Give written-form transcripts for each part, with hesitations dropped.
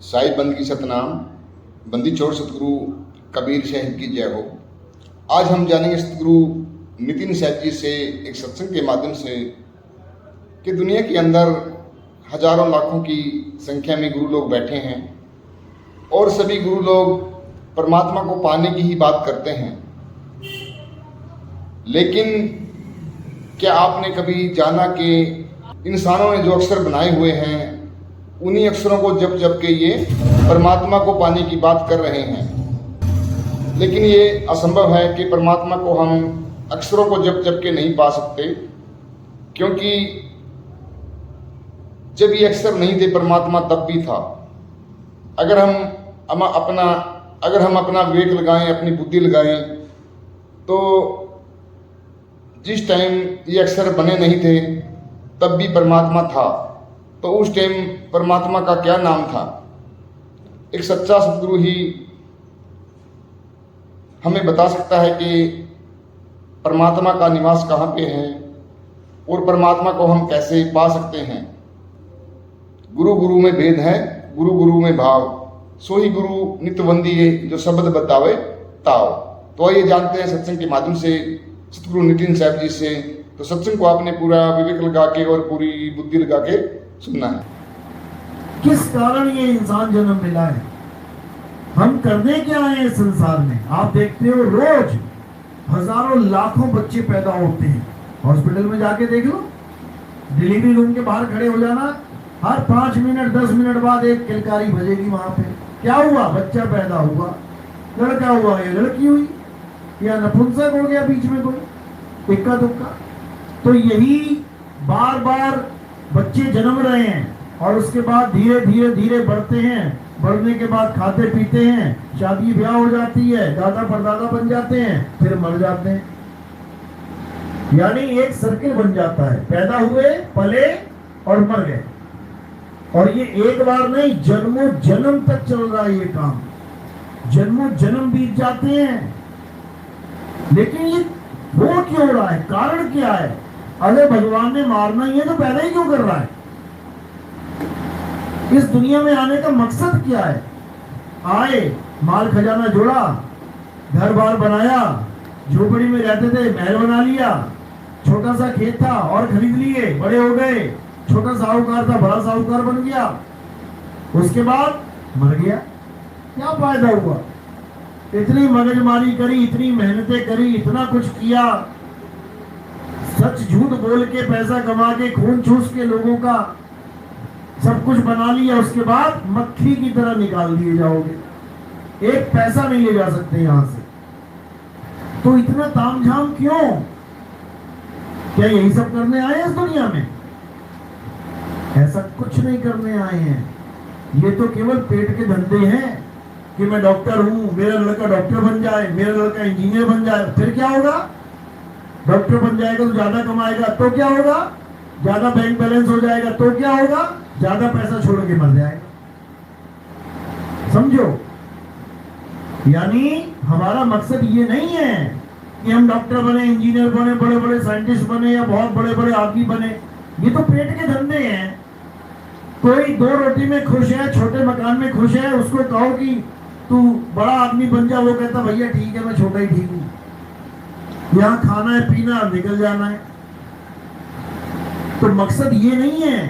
साहिब बंद की सतनाम, बंदी छोड़ सतगुरु कबीर साहिब की जय हो। आज हम जानेंगे सतगुरु नितिन साहब जी से एक सत्संग के माध्यम से कि दुनिया के अंदर हजारों लाखों की संख्या में गुरु लोग बैठे हैं और सभी गुरु लोग परमात्मा को पाने की ही बात करते हैं, लेकिन क्या आपने कभी जाना कि इंसानों ने जो अक्षर बनाए हुए हैं उन्हीं अक्षरों को जप जप के ये परमात्मा को पाने की बात कर रहे हैं। लेकिन ये असंभव है कि परमात्मा को हम अक्षरों को जप जप के नहीं पा सकते, क्योंकि जब ये अक्षर नहीं थे परमात्मा तब भी था। अगर हम अपना विवेक लगाएं, अपनी बुद्धि लगाएं, तो जिस टाइम ये अक्षर बने नहीं थे तब भी परमात्मा था, तो उस टाइम परमात्मा का क्या नाम था। एक सच्चा सतगुरु ही हमें बता सकता है कि परमात्मा का निवास कहाँ पे है और परमात्मा को हम कैसे पा सकते हैं। गुरु गुरु में भेद है, गुरु गुरु में भाव, सो ही गुरु नित वंदिये जो शब्द बतावे ताव। तो आइए जानते हैं सत्संग के माध्यम से सतगुरु नितिन साहब जी से। तो सत्संग को आपने पूरा विवेक लगा के और पूरी बुद्धि लगा के सुनना है। किस कारण ये इंसान जन्म मिला है, हम करने क्या आए हैं संसार में। आप देखते हो रोज हजारों लाखों बच्चे पैदा होते हैं। हॉस्पिटल में जाके देख लो, डिलीवरी रूम के बाहर खड़े हो जाना, हर 5 मिनट 10 मिनट बाद एक किलकारी बजेगी वहां पे। क्या हुआ? बच्चा पैदा हुआ, लड़का हुआ या लड़की हुई या नपुंसक हो गया बीच में कोई, इक्का दुक्का। तो यही बार बार बच्चे जन्म रहे हैं और उसके बाद धीरे धीरे धीरे बढ़ते हैं। बढ़ने के बाद खाते पीते हैं, शादी ब्याह हो जाती है, दादा परदादा बन जाते हैं, फिर मर जाते हैं। यानी एक सर्किल बन जाता है, पैदा हुए, पले और मर गए। और ये एक बार नहीं, जन्मों जन्म तक चल रहा है ये काम। जन्मों जन्म बीत जाते हैं, लेकिन ये वो क्यों हो रहा है, कारण क्या है? अरे भगवान ने मारना ही है तो पैदा ही क्यों कर रहा है? इस दुनिया में आने का मकसद क्या है? आए, माल खजाना जोड़ा, घर बार बनाया, झोपड़ी में रहते थे महल बना लिया, छोटा सा खेत था और खरीद लिए, बड़े हो गए, छोटा साहूकार था बड़ा साहूकार बन गया, उसके बाद मर गया। क्या फायदा हुआ? इतनी मगजमारी करी, इतनी मेहनतें करी, इतना कुछ किया, सच झूठ बोल के पैसा कमा के खून चूस के लोगों का सब कुछ बना लिया, उसके बाद मक्खी की तरह निकाल दिए जाओगे। एक पैसा नहीं ले जा सकते यहां से। तो इतना तामझाम क्यों? क्या यही सब करने आए हैं इस दुनिया में? ऐसा कुछ नहीं करने आए हैं। ये तो केवल पेट के धंधे हैं कि मैं डॉक्टर हूं, मेरा लड़का डॉक्टर बन जाए, मेरा लड़का इंजीनियर बन जाए। फिर क्या होगा? डॉक्टर बन जाएगा तो ज्यादा कमाएगा, तो क्या होगा? ज्यादा बैंक बैलेंस हो जाएगा, तो क्या होगा? ज्यादा पैसा छोड़ के मर जाएगा। समझो, यानी हमारा मकसद ये नहीं है कि हम डॉक्टर बने, इंजीनियर बने, बड़े बड़े साइंटिस्ट बने या बहुत बड़े बड़े आदमी बने। ये तो पेट के धंधे हैं। कोई 2 रोटी में खुश है, छोटे मकान में खुश है, उसको कहो कि तू बड़ा आदमी बन जा, वो कहता भैया ठीक है, मैं छोटा ही ठीक हूं। यहाँ खाना है, पीना, निकल जाना है। तो मकसद ये नहीं है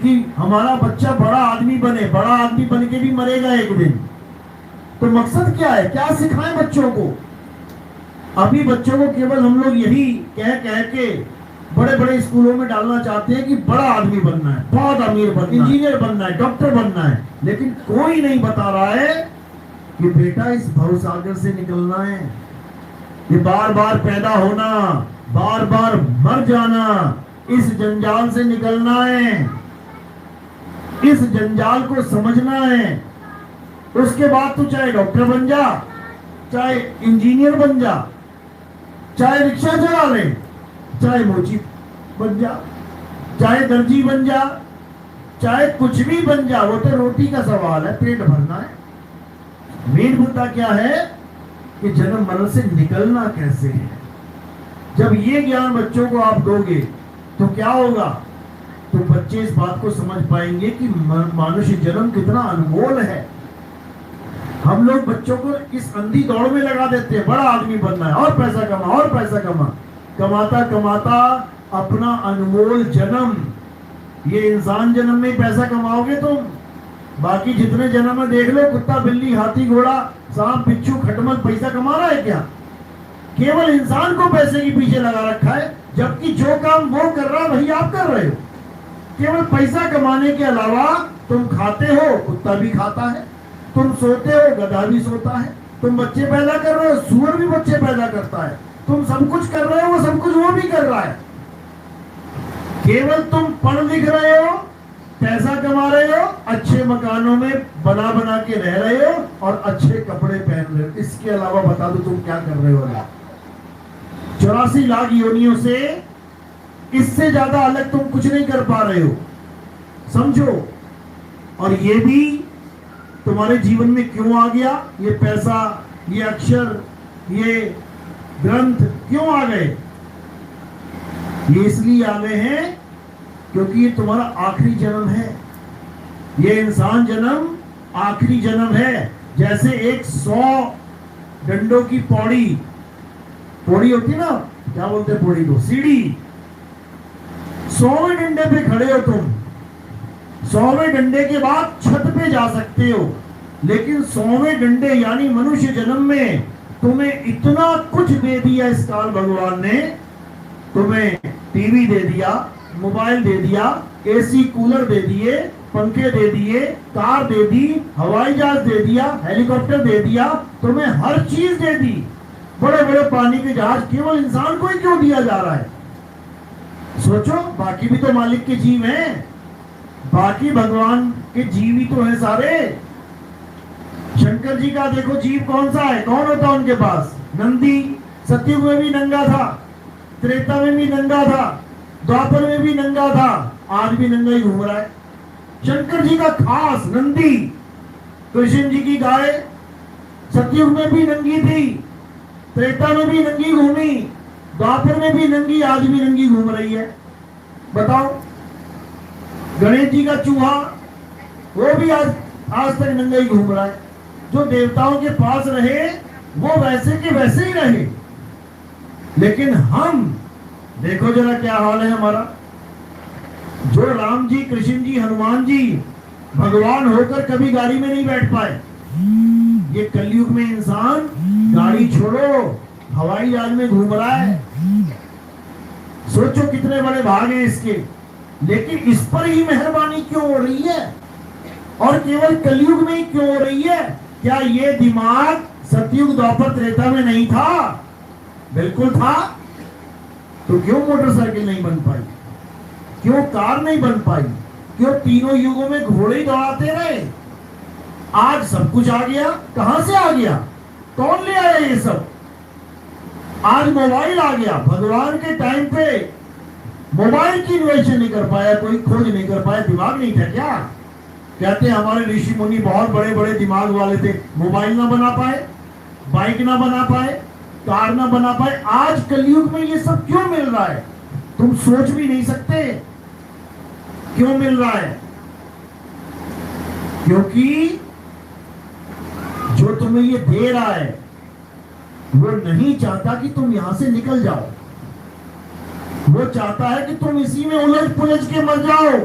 कि हमारा बच्चा बड़ा आदमी बने, बड़ा आदमी बन के भी मरेगा एक दिन। तो मकसद क्या है? क्या सिखाएं बच्चों को? अभी बच्चों को केवल हम लोग यही कह कह के बड़े बड़े स्कूलों में डालना चाहते हैं कि बड़ा आदमी बनना है, बहुत अमीर बनना है, इंजीनियर बनना है, डॉक्टर बनना है। लेकिन कोई नहीं बता रहा है कि बेटा इस भवसागर से निकलना है। ये बार बार पैदा होना, बार बार मर जाना, इस जंजाल से निकलना है, इस जंजाल को समझना है। उसके बाद तू चाहे डॉक्टर बन जा, चाहे इंजीनियर बन जा, चाहे रिक्शा चला ले, चाहे मोची बन जा, चाहे दर्जी बन जा, चाहे कुछ भी बन जा, वो तो रोटी का सवाल है, पेट भरना है। मेन मुद्दा क्या है कि जन्म मरण से निकलना कैसे है। जब ये ज्ञान बच्चों को आप दोगे तो क्या होगा? तो बच्चे इस बात को समझ पाएंगे कि मनुष्य जन्म कितना अनमोल है। हम लोग बच्चों को इस अंधी दौड़ में लगा देते हैं, बड़ा आदमी बनना है और पैसा कमा और पैसा कमा, कमाता कमाता अपना अनमोल जन्म, ये इंसान जन्म में पैसा कमाओगे तुम, बाकी जितने जन्म में देख लो, कुत्ता बिल्ली हाथी घोड़ा सांप बिच्छू खटमल पैसा कमा रहा है क्या? केवल इंसान को पैसे के पीछे लगा रखा है, जबकि जो काम वो कर रहा है वही आप कर रहे हो। केवल पैसा कमाने के अलावा तुम खाते हो, कुत्ता भी खाता है, तुम सोते हो, गधा भी सोता है, तुम बच्चे पैदा कर रहे हो, सूअर भी बच्चे पैदा करता है, तुम सब कुछ कर रहे हो, वो सब कुछ वो भी कर रहा है। केवल तुम पढ़ लिख रहे हो, पैसा कमा रहे हो, अच्छे मकानों में बना बना के रह रहे हो और अच्छे कपड़े पहन रहे हो। इसके अलावा बता दो तुम क्या कर रहे हो? 84 लाख योनियों से इससे ज्यादा अलग तुम कुछ नहीं कर पा रहे हो, समझो। और ये भी तुम्हारे जीवन में क्यों आ गया? ये पैसा, ये अक्षर, ये ग्रंथ क्यों आ गए? ये इसलिए आ गए हैं क्योंकि ये तुम्हारा आखिरी जन्म है। ये इंसान जन्म आखिरी जन्म है। जैसे एक 100 डंडों की पौड़ी होती है ना, क्या बोलते हैं पौड़ी को? सीढ़ी। 100वें डंडे पे खड़े हो तुम, 100वें डंडे के बाद छत पे जा सकते हो, लेकिन 100वें डंडे यानी मनुष्य जन्म में तुम्हें इतना कुछ दे दिया इस काल भगवान ने। तुम्हें टीवी दे दिया, मोबाइल दे दिया, एसी कूलर दे दिए, पंखे दे दिए, कार दे दी, हवाई जहाज दे दिया, हेलीकॉप्टर दे दिया, तुम्हें हर चीज दे दी, बड़े बड़े पानी के जहाज। केवल इंसान को ही क्यों दिया जा रहा है? सोचो, बाकी भी तो मालिक के जीव हैं, बाकी भगवान के जीव ही तो हैं सारे। शंकर जी का देखो जीव कौन सा है, कौन होता उनके पास? नंदी। सतयुग में भी नंगा था, त्रेता में भी नंगा था, द्वापर में भी नंगा था, आज भी नंगा ही घूम रहा है। शंकर जी का खास नंदी। कृष्ण जी की गाय सतयुग में भी नंगी थी, त्रेता में भी नंगी घूमी, द्वापर में भी नंगी, आज भी नंगी घूम रही है। बताओ। गणेश जी का चूहा, वो भी आज तक नंगा ही घूम रहा है। जो देवताओं के पास रहे वो वैसे के वैसे ही रहे, लेकिन हम देखो जरा क्या हाल है हमारा। जो राम जी, कृष्ण जी, हनुमान जी भगवान होकर कभी गाड़ी में नहीं बैठ पाए, ये कलयुग में इंसान गाड़ी छोड़ो हवाई जहाज में घूम रहा है। सोचो कितने बड़े भाग हैं इसके, लेकिन इस पर ही मेहरबानी क्यों हो रही है? और केवल कलयुग में ही क्यों हो रही है? क्या ये दिमाग सतयुग द्वापर त्रेता में नहीं था? बिल्कुल था। तो क्यों मोटरसाइकिल नहीं बन पाई? क्यों कार नहीं बन पाई? क्यों तीनों युगों में घोड़े दौड़ाते रहे? आज सब कुछ आ गया। कहां से आ गया? कौन ले आया ये सब? आज मोबाइल आ गया। भगवान के टाइम पे मोबाइल की इन्वेंशन नहीं कर पाया कोई, खोज नहीं कर पाया। दिमाग नहीं था क्या? कहते हैं हमारे ऋषि मुनि बहुत बड़े बड़े दिमाग वाले थे, मोबाइल ना बना पाए, बाइक ना बना पाए, कार ना बना पाए। आज कलयुग में ये सब क्यों मिल रहा है? तुम सोच भी नहीं सकते क्यों मिल रहा है। क्योंकि जो तुम्हें ये दे रहा है वो नहीं चाहता कि तुम यहां से निकल जाओ। वो चाहता है कि तुम इसी में उलझ पुलझ के मर जाओ।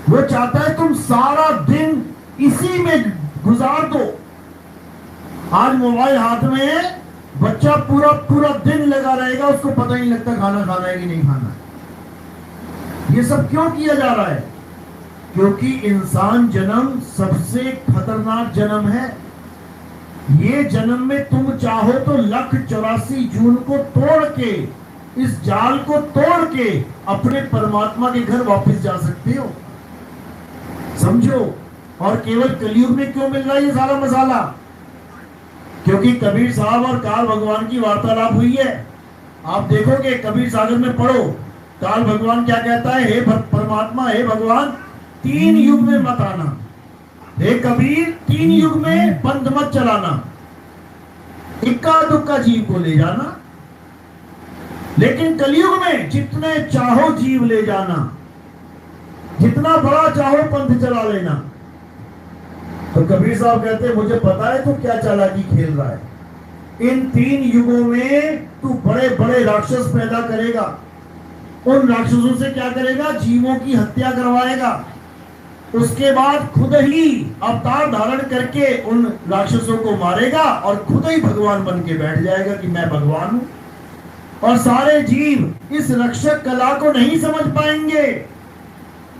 वो चाहता है तुम सारा दिन इसी में गुजार दो। आज मोबाइल हाथ में है, बच्चा पूरा पूरा दिन लगा रहेगा, उसको पता ही नहीं लगता खाना खाना है कि नहीं खाना। ये सब क्यों किया जा रहा है? क्योंकि इंसान जन्म सबसे खतरनाक जन्म है। ये जन्म में तुम चाहो तो 1,84 जून को तोड़ के, इस जाल को तोड़ के अपने परमात्मा के घर वापस जा सकते हो। समझो। और केवल कलयुग में क्यों मिल रहा है ये सारा मसाला? क्योंकि कबीर साहब और काल भगवान की वार्तालाप हुई है। आप देखोगे कबीर सागर में पढ़ो, काल भगवान क्या कहता है? हे परमात्मा, हे भगवान, 3 युग में मत आना। हे कबीर, 3 युग में पंथ मत चलाना, इक्का दुक्का जीव को ले जाना, लेकिन कलयुग में जितने चाहो जीव ले जाना। जितना बड़ा चाहो पंथ चला लेना। तो कबीर साहब कहते हैं मुझे पता है तू क्या चालाकी खेल रहा है, इन 3 युगों में तू बड़े बड़े राक्षस पैदा करेगा, उन राक्षसों से क्या करेगा, जीवों की हत्या करवाएगा, उसके बाद खुद ही अवतार धारण करके उन राक्षसों को मारेगा और खुद ही भगवान बन के बैठ जाएगा कि मैं भगवान हूं। और सारे जीव इस रक्षक कला को नहीं समझ पाएंगे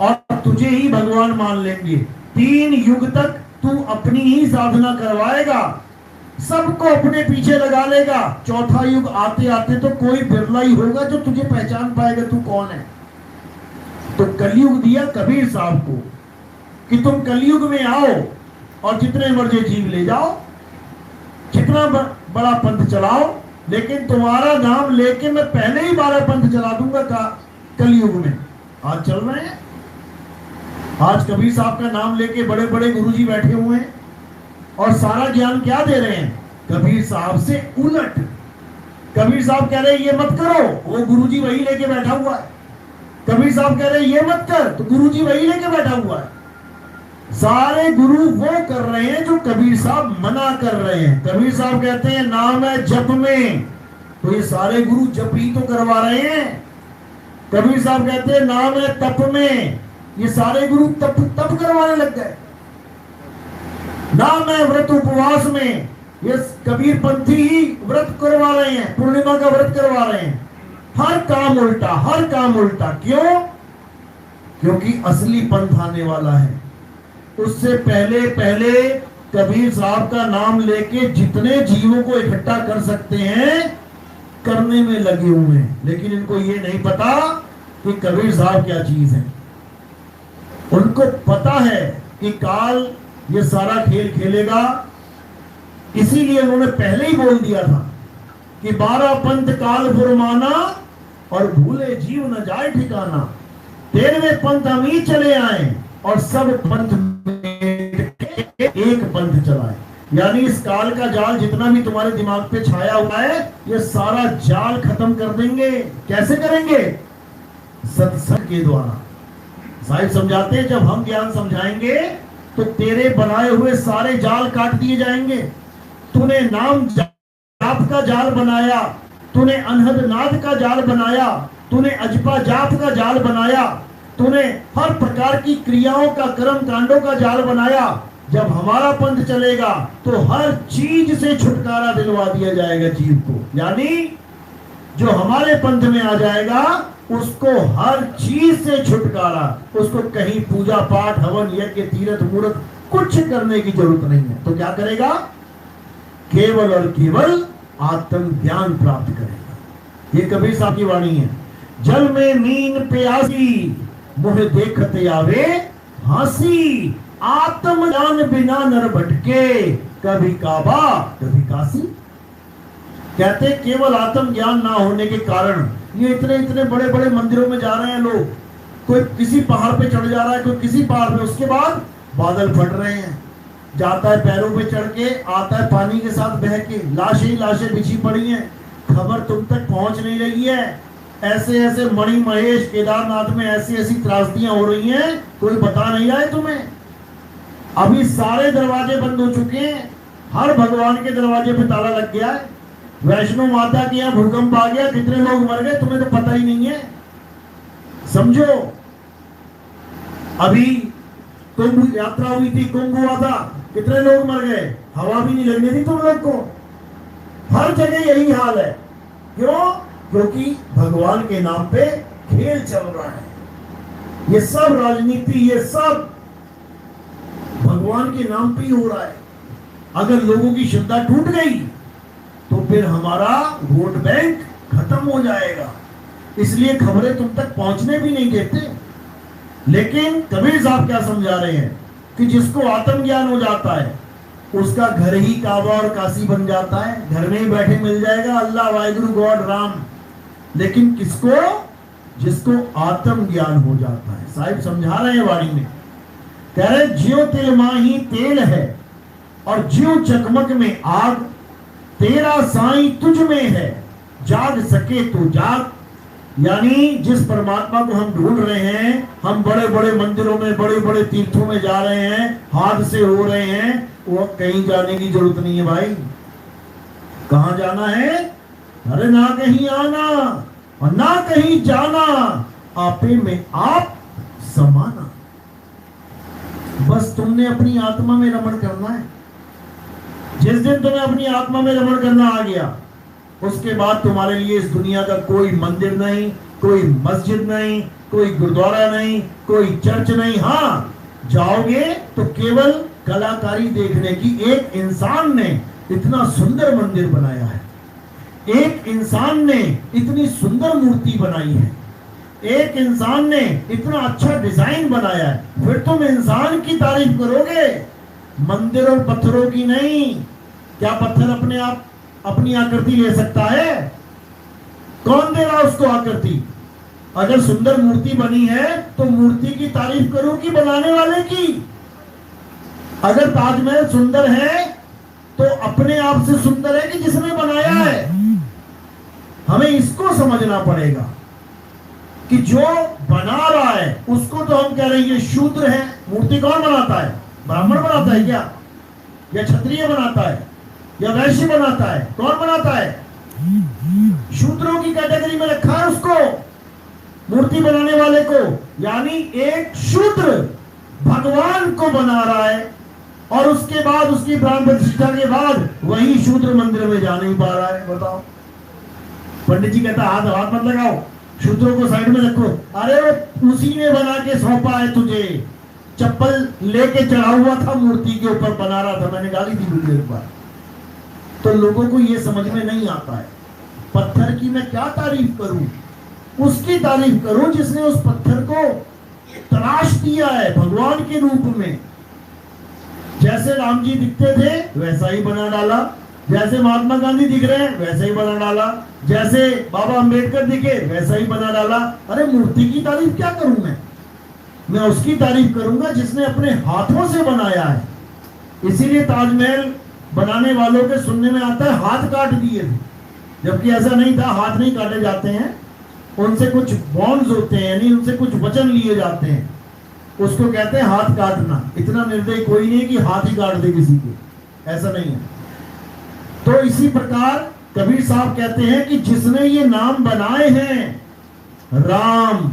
और तुझे ही भगवान मान लेंगे। 3 युग तक तू अपनी ही साधना करवाएगा, सबको अपने पीछे लगा लेगा। 4था युग आते आते तो कोई बिरला ही होगा जो तुझे पहचान पाएगा तू कौन है। तो कलयुग दिया कबीर साहब को कि तुम कलयुग में आओ और जितने मर्जी जीव ले जाओ, जितना बड़ा पंथ चलाओ, लेकिन तुम्हारा नाम लेके मैं पहले ही 12 पंथ चला दूंगा कलयुग में। आज चल रहे हैं, आज कबीर साहब का नाम लेके बड़े बड़े गुरुजी बैठे हुए हैं और सारा ज्ञान क्या दे रहे हैं, कबीर साहब से उलट। कबीर साहब कह रहे हैं ये मत करो, वो गुरुजी वही लेके बैठा हुआ है। कबीर साहब कह रहे हैं ये मत कर, तो गुरुजी वही लेके बैठा हुआ है। सारे गुरु वो कर रहे हैं जो कबीर साहब मना कर रहे हैं। कबीर साहब कहते हैं नाम है जप में, तो ये सारे गुरु जप ही तो करवा रहे हैं। कबीर साहब कहते हैं नाम है तप में, ये सारे गुरु तप करवाने लग गए। नाम है व्रत उपवास में, ये कबीर पंथी ही व्रत करवा रहे हैं, पूर्णिमा का व्रत करवा रहे हैं। हर काम उल्टा, हर काम उल्टा। क्यों? क्योंकि असली पंथ आने वाला है। उससे पहले पहले कबीर साहब का नाम लेके जितने जीवों को इकट्ठा कर सकते हैं करने में लगे हुए हैं, लेकिन इनको ये नहीं पता कि कबीर साहब क्या चीज है। उनको पता है कि काल ये सारा खेल खेलेगा, इसीलिए उन्होंने पहले ही बोल दिया था कि 12 पंथ काल फुरमाना और भूले जीव न जाए ठिकाना। 13वें पंथ हम ही चले आए और सब पंथ में एक पंथ चलाए। यानी इस काल का जाल जितना भी तुम्हारे दिमाग पे छाया हुआ है, ये सारा जाल खत्म कर देंगे। कैसे करेंगे? सत्संग के द्वारा। साहिब समझाते हैं जब हम ज्ञान समझाएंगे तो तेरे बनाए हुए सारे जाल काट दिए जाएंगे। तूने नाम जाप का जाल बनाया, तूने अनहद नाद का जाल बनाया, तूने अजपा जाप का जाल बनाया, तूने हर प्रकार की क्रियाओं का, कर्म कांडों का जाल बनाया। जब हमारा पंथ चलेगा तो हर चीज से छुटकारा दिलवा दिया जाएगा जीव को। यानी जो हमारे पंथ में आ जाएगा उसको हर चीज से छुटकारा, उसको कहीं पूजा पाठ हवन यज्ञ तीर्थ मूर्त कुछ करने की जरूरत नहीं है। तो क्या करेगा? केवल और केवल आत्म ज्ञान प्राप्त करेगा। ये कबीर साहब की वाणी है। जल में मीन प्यासी मुझे देखते आवे हासी, आत्म ज्ञान बिना नर भटके, कभी काबा कभी काशी। कहते केवल आत्म ज्ञान ना होने के कारण ये इतने इतने बड़े बड़े मंदिरों में जा रहे हैं लोग। कोई किसी पहाड़ पे चढ़ जा रहा है, कोई किसी पहाड़ पे, उसके बाद बादल फट रहे हैं, जाता है पैरों पे चढ़ के, आता है पानी के साथ बह के, लाशें ही लाशें बिछी पड़ी हैं, खबर तुम तक पहुंच नहीं रही है। ऐसे ऐसे मणि महेश केदारनाथ में ऐसी ऐसी त्रासदियां हो रही हैं, कोई बता नहीं रहा है तुम्हें। अभी सारे दरवाजे बंद हो चुके हैं, हर भगवान के दरवाजे पे ताला लग गया है। वैष्णो माता के यहाँ भूकंप आ गया, कितने लोग मर गए तुम्हें तो पता ही नहीं है। समझो, अभी कुंभ यात्रा हुई थी, कुंभ हुआ था, कितने लोग मर गए, हवा भी नहीं लगने दी तुम लोग को। हर जगह यही हाल है। क्यों? क्योंकि भगवान के नाम पे खेल चल रहा है। ये सब राजनीति, ये सब भगवान के नाम पे ही हो रहा है। अगर लोगों की श्रद्धा टूट गई तो फिर हमारा वोट बैंक खत्म हो जाएगा। इसलिए खबरें तुम तक पहुंचने भी नहीं देते। लेकिन कबीर साहब क्या समझा रहे हैं कि जिसको आत्मज्ञान हो जाता है उसका घर ही काबा और काशी बन जाता है, घर में ही बैठे मिल जाएगा अल्लाह वाहिगुरु गॉड राम। लेकिन किसको? जिसको आत्म ज्ञान हो जाता है। साहिब समझा रहे हैं वाणी में, कह रहे ज्यो तिल माही तेल है और ज्यो चकमक में आग, तेरा साईं तुझ में है, जाग सके तो जाग, यानी जिस परमात्मा को हम ढूंढ रहे हैं, हम बड़े बड़े मंदिरों में, बड़े बड़े तीर्थों में जा रहे हैं, हाथ से हो रहे हैं, वो कहीं जाने की जरूरत नहीं है भाई। कहां जाना है? अरे ना कहीं आना और ना कहीं जाना, आपे में आप समाना। बस तुमने अपनी आत्मा में रमण करना है। जिस दिन तुम्हें अपनी आत्मा में रमण करना आ गया, उसके बाद तुम्हारे लिए इस दुनिया का कोई मंदिर नहीं, कोई मस्जिद नहीं, कोई गुरुद्वारा नहीं, कोई चर्च नहीं। हाँ, जाओगे तो केवल कलाकारी देखने की। एक इंसान ने इतना सुंदर मंदिर बनाया है, एक इंसान ने इतनी सुंदर मूर्ति बनाई है, एक इंसान ने इतना अच्छा डिजाइन बनाया है, फिर तुम इंसान की तारीफ करोगे, मंदिर और पत्थरों की नहीं। क्या पत्थर अपने आप अपनी आकृति ले सकता है? कौन दे रहा उसको आकृति? अगर सुंदर मूर्ति बनी है तो मूर्ति की तारीफ करो कि बनाने वाले की? अगर ताजमहल सुंदर है तो अपने आप से सुंदर है कि जिसने बनाया है? हमें इसको समझना पड़ेगा कि जो बना रहा है उसको तो हम कह रहे हैं ये शूद्र है। मूर्ति कौन बनाता है? ब्राह्मण बनाता है क्या? या क्षत्रिय बनाता है? या वैश्य बनाता है? कौन बनाता है? शूद्रों की कैटेगरी में रखा है उसको, मूर्ति बनाने वाले को। यानी एक शूद्र भगवान को बना रहा है और उसके बाद उसकी प्राण प्रतिष्ठा के बाद वही शूद्र मंदिर में जा नहीं पा रहा है। बताओ, पंडित जी कहता हाथ हाथ मत लगाओ, शूद्रों को साइड में रखो। अरे उसी ने बना के सौंपा है तुझे, चप्पल लेके चढ़ा हुआ था मूर्ति के ऊपर, बना रहा था। मैंने गाली दी वीडियो एक बार। तो लोगों को ये समझ में नहीं आता है, पत्थर की मैं क्या तारीफ करूं? उसकी तारीफ करूं जिसने उस पत्थर को तराश दिया है भगवान के रूप में। जैसे राम जी दिखते थे वैसा ही बना डाला, जैसे महात्मा गांधी दिख रहे हैं वैसा ही बना डाला, जैसे बाबा अंबेडकर दिखे वैसा ही बना डाला। अरे मूर्ति की तारीफ क्या करूं मैं उसकी तारीफ करूंगा जिसने अपने हाथों से बनाया है। इसीलिए ताजमहल बनाने वालों के सुनने में आता है हाथ काट दिए थे, जबकि ऐसा नहीं था। हाथ नहीं काटे जाते हैं, उनसे कुछ बॉन्ड्स होते हैं, यानी उनसे कुछ वचन लिए जाते हैं, उसको कहते हैं हाथ काटना। इतना निर्दयी कोई नहीं कि हाथ ही काट दे किसी के, ऐसा नहीं है। तो इसी प्रकार कबीर साहब कहते हैं कि जिसने ये नाम बनाए हैं, राम,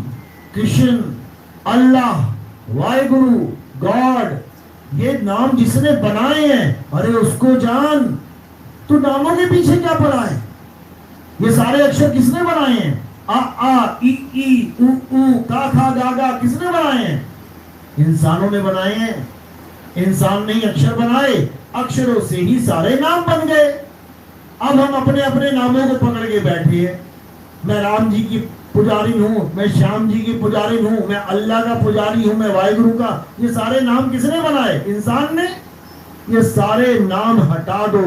कृष्ण, अल्लाह, वाहिगुरु, गॉड, ये नाम जिसने बनाए हैं, अरे उसको जान। तू नामों के पीछे क्या पड़ा है? ये सारे अक्षर किसने बनाए हैं? आ आ ई ई उ उ का खा गा गा किसने बनाए हैं? इंसानों ने बनाए हैं। इंसान ने ही अक्षर बनाए, अक्षरों से ही सारे नाम बन गए। अब हम अपने अपने नामों को पकड़ के बैठे हैं। मैं राम जी की पुजारी हूं, मैं श्याम जी की पुजारी हूं, मैं अल्लाह का पुजारी हूं, मैं वाहिगुरु का। ये सारे नाम किसने बनाए? इंसान ने। ये सारे नाम हटा दो,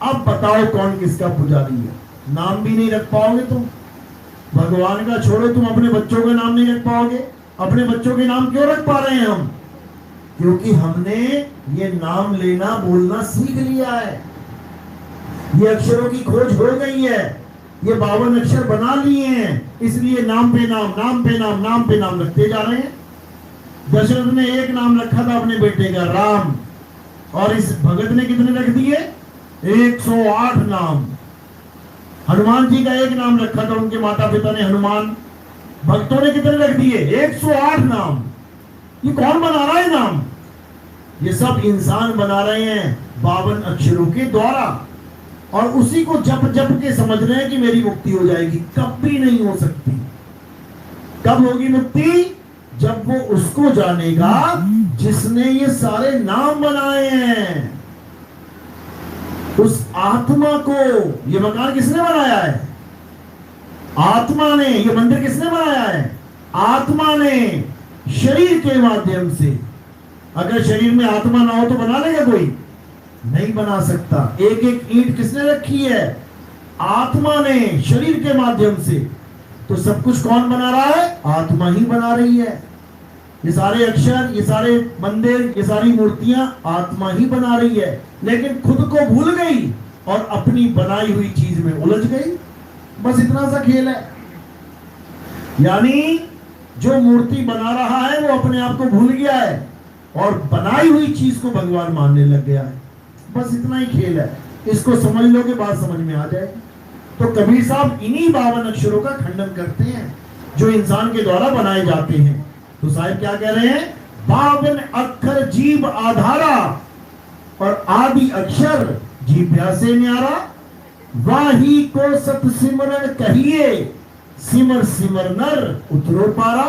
अब बताओ कौन किसका पुजारी है? नाम भी नहीं रख पाओगे तुम। भगवान का छोड़ो, तुम अपने बच्चों के नाम नहीं रख पाओगे। अपने बच्चों के नाम क्यों रख पा रहे हैं हम? क्योंकि हमने ये नाम लेना बोलना सीख लिया है। ये अक्षरों की खोज हो गई है, ये 52 अक्षर बना लिए हैं, इसलिए नाम पे नाम, नाम पे नाम, नाम पे नाम रखते जा रहे हैं। दशरथ ने एक नाम रखा था अपने बेटे का, राम, और इस भगत ने कितने रख दिए? 108 नाम। हनुमान जी का एक नाम रखा था उनके माता पिता ने, हनुमान। भक्तों ने कितने रख दिए? 108 नाम। ये कौन बना रहा है नाम? ये सब इंसान बना रहे हैं 52 अक्षरों के द्वारा, और उसी को जप जप के समझ रहे हैं कि मेरी मुक्ति हो जाएगी। कभी नहीं हो सकती। कब होगी मुक्ति? जब वो उसको जानेगा जिसने ये सारे नाम बनाए हैं। उस आत्मा को, ये मकान किसने बनाया है? आत्मा ने। ये मंदिर किसने बनाया है? आत्मा ने, शरीर के माध्यम से। अगर शरीर में आत्मा ना हो तो बना लेगा कोई? नहीं बना सकता। एक एक ईंट किसने रखी है? आत्मा ने, शरीर के माध्यम से। तो सब कुछ कौन बना रहा है? आत्मा ही बना रही है। ये सारे अक्षर, ये सारे मंदिर, ये सारी मूर्तियां आत्मा ही बना रही है, लेकिन खुद को भूल गई और अपनी बनाई हुई चीज में उलझ गई। बस इतना सा खेल है। यानी जो मूर्ति बना रहा है वो अपने आप को भूल गया है और बनाई हुई चीज को भगवान मानने लग गया है। बस इतना ही खेल है, इसको समझ लो कि बात समझ में आ जाएगी। तो कबीर साहब इन्हीं 52 अक्षरों का खंडन करते हैं जो इंसान के द्वारा बनाए जाते हैं। तो साहब क्या कह रहे हैं? 52 अक्षर जीव आधारा और आदि अक्षर जीभ्या से न्यारा, वाही को सत सिमरन कहिए, सिमर सिमर नर उतरो पारा।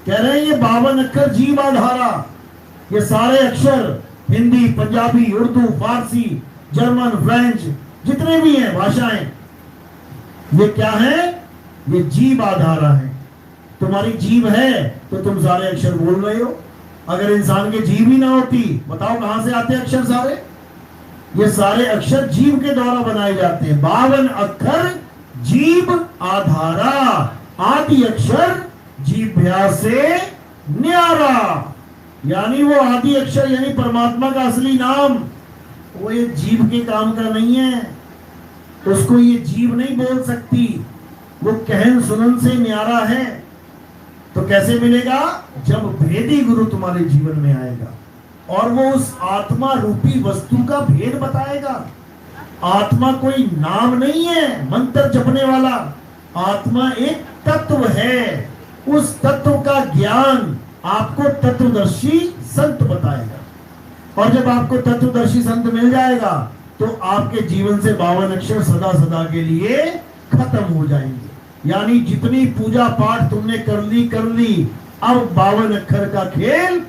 कह रहे हैं ये 52 अक्षर जीव आधारा, ये सारे अक्षर हिंदी, पंजाबी, उर्दू, फारसी, जर्मन, फ्रेंच, जितने भी हैं भाषाएं, ये क्या है? ये जीव आधारा है। तुम्हारी जीव है तो तुम सारे अक्षर बोल रहे हो। अगर इंसान के जीव ही ना होती, बताओ कहां से आते अक्षर सारे? ये सारे अक्षर जीव के द्वारा बनाए जाते हैं। 52 अक्षर जीव आधारा, आदि अक्षर जीभ्या से न्यारा। यानी वो आदि अक्षर यानी परमात्मा का असली नाम वो ये जीव के काम का नहीं है, उसको ये जीव नहीं बोल सकती, वो कहन सुनन से न्यारा है। तो कैसे मिलेगा? जब भेदी गुरु तुम्हारे जीवन में आएगा और वो उस आत्मा रूपी वस्तु का भेद बताएगा। आत्मा कोई नाम नहीं है मंत्र जपने वाला, आत्मा एक तत्व है। उस तत्व का ज्ञान आपको तत्वदर्शी संत बताएगा और जब आपको तत्वदर्शी संत मिल जाएगा तो आपके जीवन से 52 अक्षर सदा सदा के लिए खत्म हो जाएंगे। यानी जितनी पूजा पाठ तुमने कर ली, अब 52 अक्षर का खेल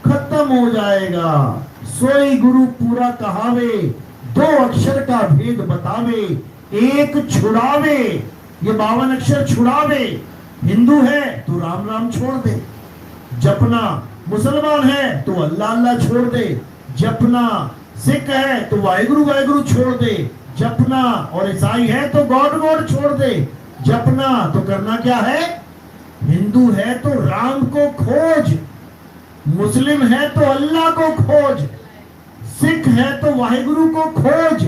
खत्म हो जाएगा। सोई गुरु पूरा कहावे, 2 अक्षर का भेद बतावे, एक छुड़ावे। ये 52 अक्षर छुड़ावे। हिंदू है तो राम राम छोड़ दे जपना, मुसलमान है तो अल्लाह अल्लाह छोड़ दे जपना, सिख है तो वाहिगुरु वाहिगुरु छोड़ दे जपना, और ईसाई है तो गॉड गॉड छोड़ दे जपना। तो करना क्या है? हिंदू है तो राम को खोज, मुस्लिम है तो अल्लाह को खोज, सिख है तो वाहिगुरु को खोज,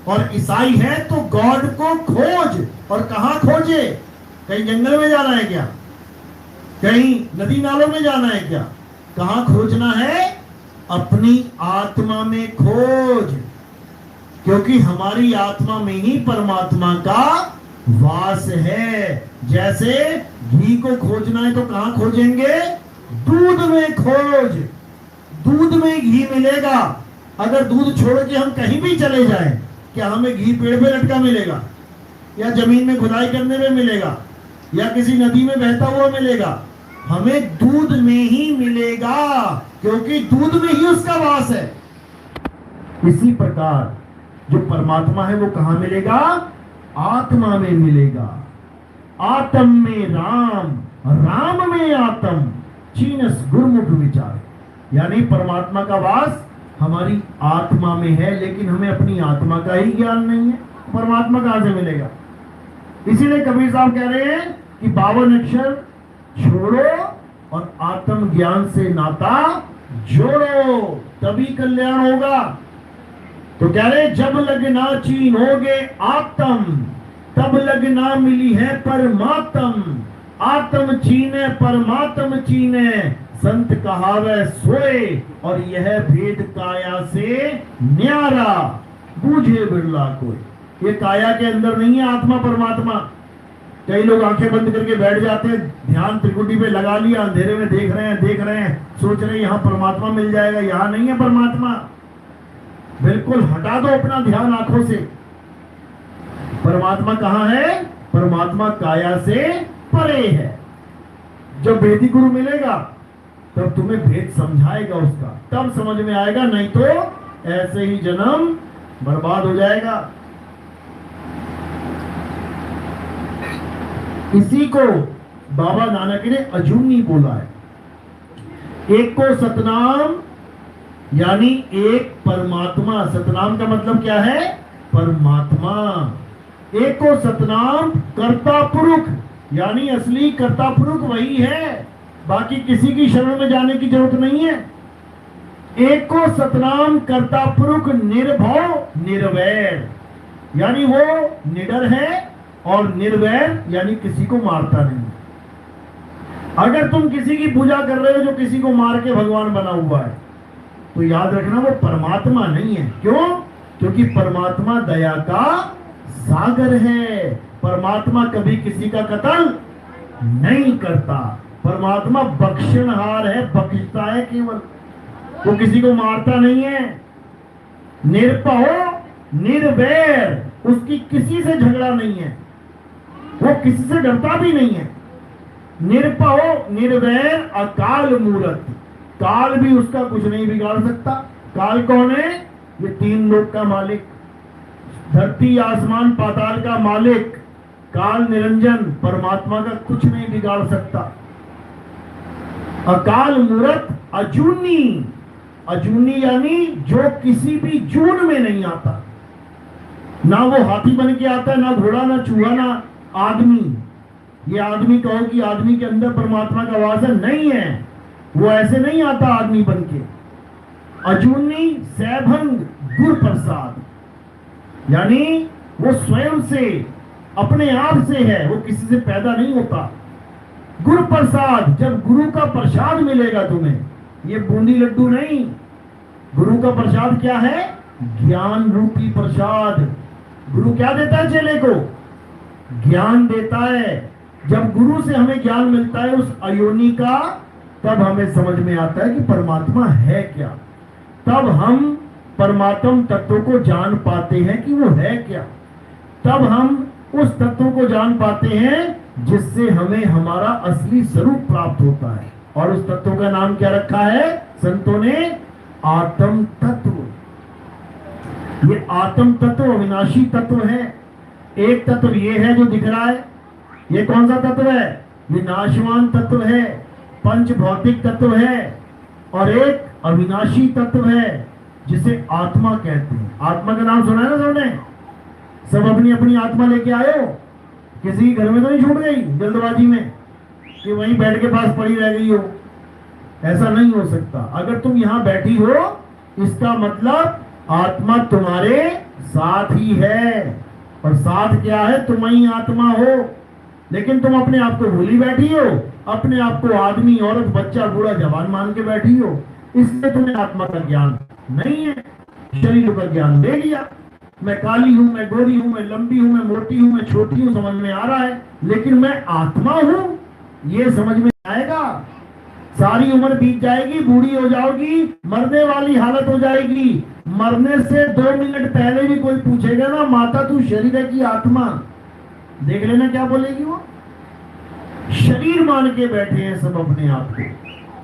और ईसाई है तो गॉड को खोज। और कहां खोजे? कहीं जंगल में जाना है क्या? कहीं नदी नालों में जाना है क्या? कहां खोजना है? अपनी आत्मा में खोज, क्योंकि हमारी आत्मा में ही परमात्मा का वास है। जैसे घी को खोजना है तो कहां खोजेंगे? दूध में खोज, दूध में घी मिलेगा। अगर दूध छोड़ के हम कहीं भी चले जाएं, क्या हमें घी पेड़ पे लटका मिलेगा, या जमीन में खुदाई करने में मिलेगा, या किसी नदी में बहता हुआ मिलेगा? हमें दूध में ही मिलेगा, क्योंकि दूध में ही उसका वास है। इसी प्रकार जो परमात्मा है वो कहां मिलेगा? आत्मा में मिलेगा। आत्म में राम, राम में आत्म, चीनस गुरमुख विचार। यानी परमात्मा का वास हमारी आत्मा में है, लेकिन हमें अपनी आत्मा का ही ज्ञान नहीं है। परमात्मा कहां से मिलेगा? इसीलिए कबीर साहब कह रहे हैं कि 52 अक्षर छोड़ो और आत्म ज्ञान से नाता जोड़ो, तभी कल्याण होगा। तो कह रहे जब लगना चीनोगे आत्म, तब लगना मिली है परमात्म। आत्म चीने परमात्म चीने, संत कहावे सोए, और यह भेद काया से न्यारा, बूझे बिरला कोई। ये काया के अंदर नहीं है आत्मा परमात्मा। कई लोग आंखें बंद करके बैठ जाते हैं, ध्यान त्रिकुटी पे लगा लिया, अंधेरे में देख रहे हैं, सोच रहे हैं यहां परमात्मा मिल जाएगा। यहां नहीं है परमात्मा। बिल्कुल हटा दो अपना ध्यान आंखों से। परमात्मा कहां है? परमात्मा काया से परे है। जब वेदी गुरु मिलेगा तब तुम्हें भेद समझाएगा उसका, तब समझ में आएगा, नहीं तो ऐसे ही जन्म बर्बाद हो जाएगा। इसी को बाबा नानक ने अजूनी बोला है। एक को सतनाम, यानी एक परमात्मा। सतनाम का मतलब क्या है? परमात्मा। एक को सतनाम कर्ता पुरुष, यानी असली कर्ता पुरुष वही है, बाकी किसी की शरण में जाने की जरूरत नहीं है। एक को सतनाम कर्ता पुरुष निर्भव निर्वैर, यानी वो निडर है, और निर्वैर यानी किसी को मारता नहीं। अगर तुम किसी की पूजा कर रहे हो जो किसी को मार के भगवान बना हुआ है, तो याद रखना वो परमात्मा नहीं है। क्यों? क्योंकि परमात्मा दया का सागर है। परमात्मा कभी किसी का कत्ल नहीं करता। परमात्मा बख्शनहार है, बख्शता है केवल, वो किसी को मारता नहीं है। निरपहो निर्वैर, उसकी किसी से झगड़ा नहीं है, वो किसी से डरता भी नहीं है। निरपहो निर्वैर अकाल मूरत, काल भी उसका कुछ नहीं बिगाड़ सकता। काल कौन है? ये तीन लोक का मालिक, धरती आसमान पाताल का मालिक, काल निरंजन, परमात्मा का कुछ नहीं बिगाड़ सकता। अकाल मूरत अजूनी, अजूनी यानी जो किसी भी जून में नहीं आता। ना वो हाथी बन के आता है, ना घोड़ा, ना चूहा, ना आदमी। ये आदमी कहो कि आदमी के अंदर परमात्मा का वास है, नहीं है, वो ऐसे नहीं आता आदमी बन के। अजूनी सैभंग गुर प्रसाद, यानी वो स्वयं से अपने आप से है, वो किसी से पैदा नहीं होता। गुरु प्रसाद, जब गुरु का प्रसाद मिलेगा तुम्हें, ये बूंदी लड्डू नहीं, गुरु का प्रसाद क्या है? ज्ञान रूपी प्रसाद। गुरु क्या देता है चेले को? ज्ञान देता है। जब गुरु से हमें ज्ञान मिलता है उस अयोनि का, तब हमें समझ में आता है कि परमात्मा है क्या। तब हम परमात्म तत्व को जान पाते हैं कि वो है क्या। तब हम उस तत्व को जान पाते हैं जिससे हमें हमारा असली स्वरूप प्राप्त होता है। और उस तत्व का नाम क्या रखा है संतों ने? आत्म तत्व। ये आत्म तत्व अविनाशी तत्व है। एक तत्व ये है जो दिख रहा है, ये कौन सा तत्व है? ये नाशवान तत्व है, पंच भौतिक तत्व है। और एक अविनाशी तत्व है जिसे आत्मा कहते हैं। आत्मा का नाम सुना है ना सबने? सब अपनी अपनी आत्मा लेके आए हो? किसी घर में तो नहीं छूट गई जल्दबाजी में कि वहीं बेड के पास पड़ी रह गई हो? ऐसा नहीं हो सकता। अगर तुम यहां बैठी हो, इसका मतलब आत्मा तुम्हारे साथ ही है। और साथ क्या है? तुम ही आत्मा हो। लेकिन तुम अपने आप को भूली बैठी हो, अपने आप को आदमी, औरत, बच्चा, बूढ़ा, जवान मान के बैठी हो। इसलिए तुम्हें आत्मा का ज्ञान नहीं है। शरीर का ज्ञान ले लिया, मैं काली हूं, मैं गोरी हूं, मैं लंबी हूं, मैं मोटी हूं, मैं छोटी हूं, समझ में आ रहा है। लेकिन मैं आत्मा हूं, ये समझ में आएगा। सारी उम्र बीत जाएगी, बूढ़ी हो जाओगी, मरने वाली हालत हो जाएगी। मरने से 2 मिनट पहले भी कोई पूछेगा ना, माता तू शरीर है कि आत्मा? देख लेना क्या बोलेगी वो। शरीर मान के बैठे हैं सब अपने आप को।